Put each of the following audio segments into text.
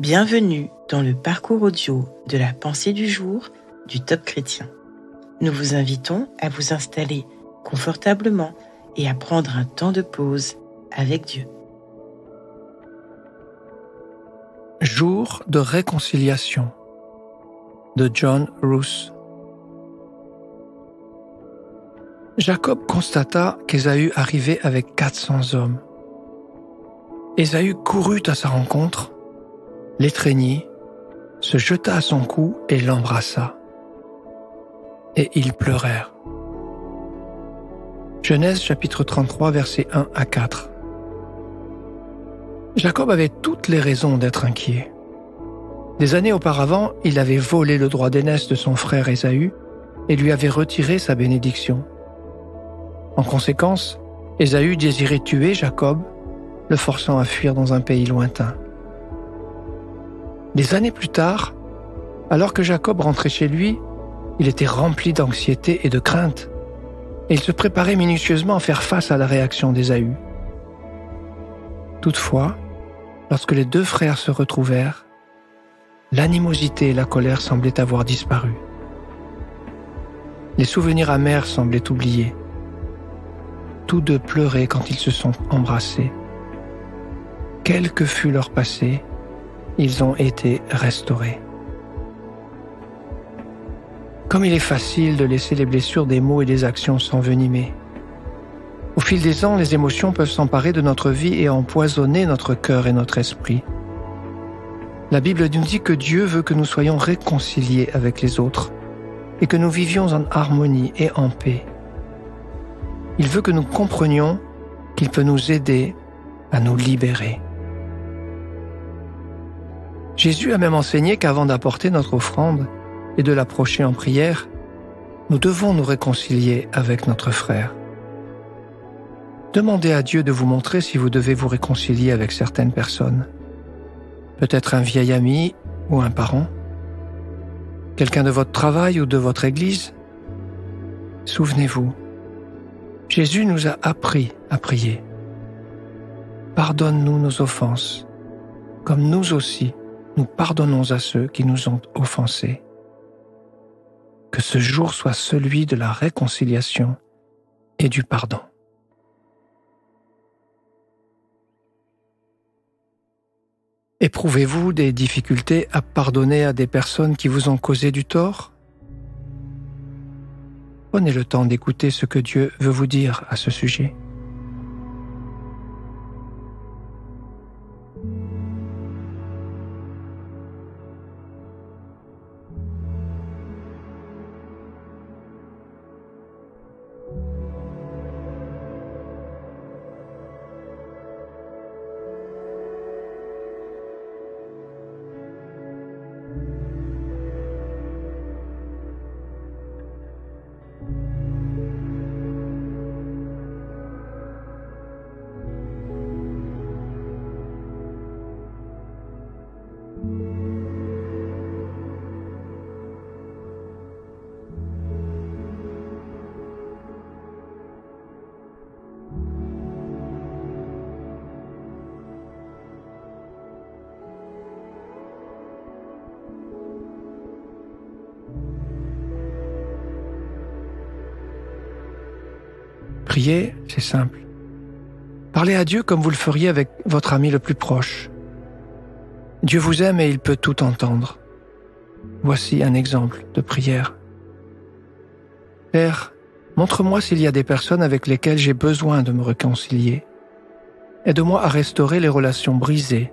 Bienvenue dans le parcours audio de la pensée du jour du Top Chrétien. Nous vous invitons à vous installer confortablement et à prendre un temps de pause avec Dieu. Jour de réconciliation de John Roos. Jacob constata qu'Ésaü arrivait avec 400 hommes. Ésaü courut à sa rencontre, l'étreignit, se jeta à son cou et l'embrassa. Et ils pleurèrent. Genèse chapitre 33, versets 1 à 4. Jacob avait toutes les raisons d'être inquiet. Des années auparavant, il avait volé le droit d'aînesse de son frère Ésaü et lui avait retiré sa bénédiction. En conséquence, Ésaü désirait tuer Jacob, le forçant à fuir dans un pays lointain. Des années plus tard, alors que Jacob rentrait chez lui, il était rempli d'anxiété et de crainte, et il se préparait minutieusement à faire face à la réaction d'Ésaü. Toutefois, lorsque les deux frères se retrouvèrent, l'animosité et la colère semblaient avoir disparu. Les souvenirs amers semblaient oubliés. Tous deux pleuraient quand ils se sont embrassés. Quel que fût leur passé, ils ont été restaurés. Comme il est facile de laisser les blessures des mots et des actions s'envenimer. Au fil des ans, les émotions peuvent s'emparer de notre vie et empoisonner notre cœur et notre esprit. La Bible nous dit que Dieu veut que nous soyons réconciliés avec les autres et que nous vivions en harmonie et en paix. Il veut que nous comprenions qu'il peut nous aider à nous libérer. Jésus a même enseigné qu'avant d'apporter notre offrande et de l'approcher en prière, nous devons nous réconcilier avec notre frère. Demandez à Dieu de vous montrer si vous devez vous réconcilier avec certaines personnes. Peut-être un vieil ami ou un parent, quelqu'un de votre travail ou de votre église. Souvenez-vous, Jésus nous a appris à prier. Pardonne-nous nos offenses, comme nous aussi nous pardonnons à ceux qui nous ont offensés. Que ce jour soit celui de la réconciliation et du pardon. Éprouvez-vous des difficultés à pardonner à des personnes qui vous ont causé du tort? Prenez le temps d'écouter ce que Dieu veut vous dire à ce sujet. Prier, c'est simple. Parlez à Dieu comme vous le feriez avec votre ami le plus proche. Dieu vous aime et il peut tout entendre. Voici un exemple de prière. Père, montre-moi s'il y a des personnes avec lesquelles j'ai besoin de me réconcilier. Aide-moi à restaurer les relations brisées.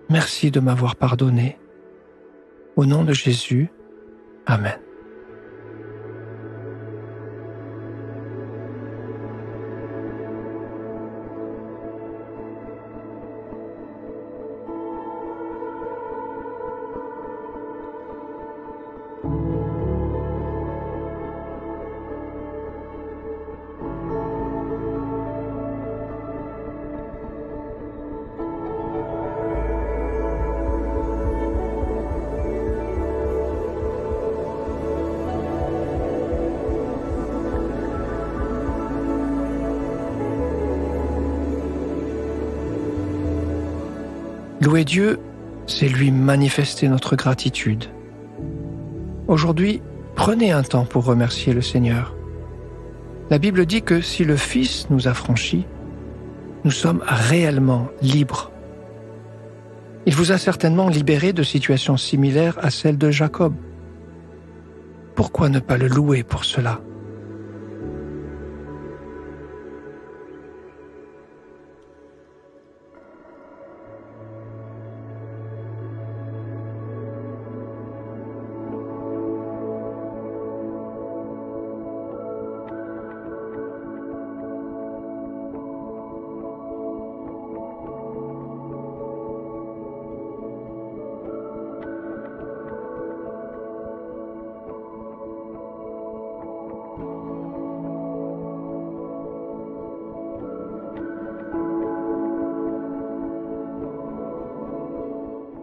Merci de m'avoir pardonné. Au nom de Jésus, Amen. Louer Dieu, c'est lui manifester notre gratitude. Aujourd'hui, prenez un temps pour remercier le Seigneur. La Bible dit que si le Fils nous a franchis, nous sommes réellement libres. Il vous a certainement libéré de situations similaires à celles de Jacob. Pourquoi ne pas le louer pour cela ?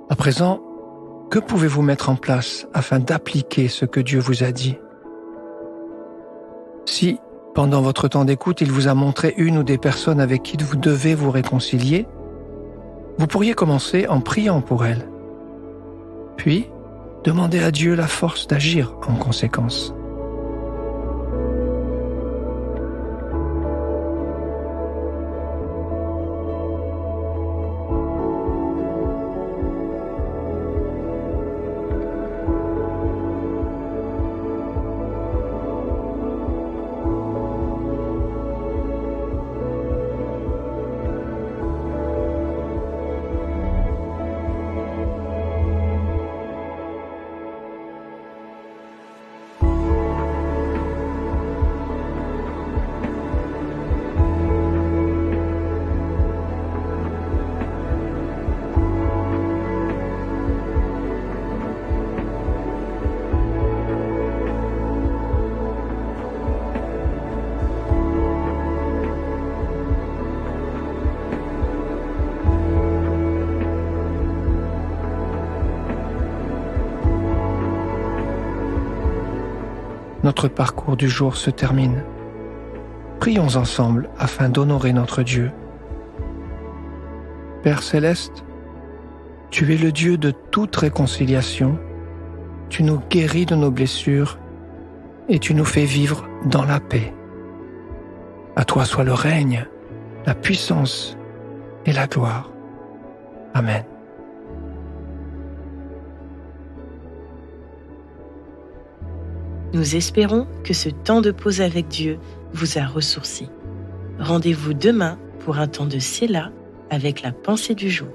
À présent, que pouvez-vous mettre en place afin d'appliquer ce que Dieu vous a dit ? Si, pendant votre temps d'écoute, il vous a montré une ou des personnes avec qui vous devez vous réconcilier, vous pourriez commencer en priant pour elles. Puis, demandez à Dieu la force d'agir en conséquence. Notre parcours du jour se termine. Prions ensemble afin d'honorer notre Dieu. Père céleste, tu es le Dieu de toute réconciliation, tu nous guéris de nos blessures et tu nous fais vivre dans la paix. À toi soit le règne, la puissance et la gloire. Amen. Nous espérons que ce temps de pause avec Dieu vous a ressourci. Rendez-vous demain pour un temps de Séla avec la pensée du jour.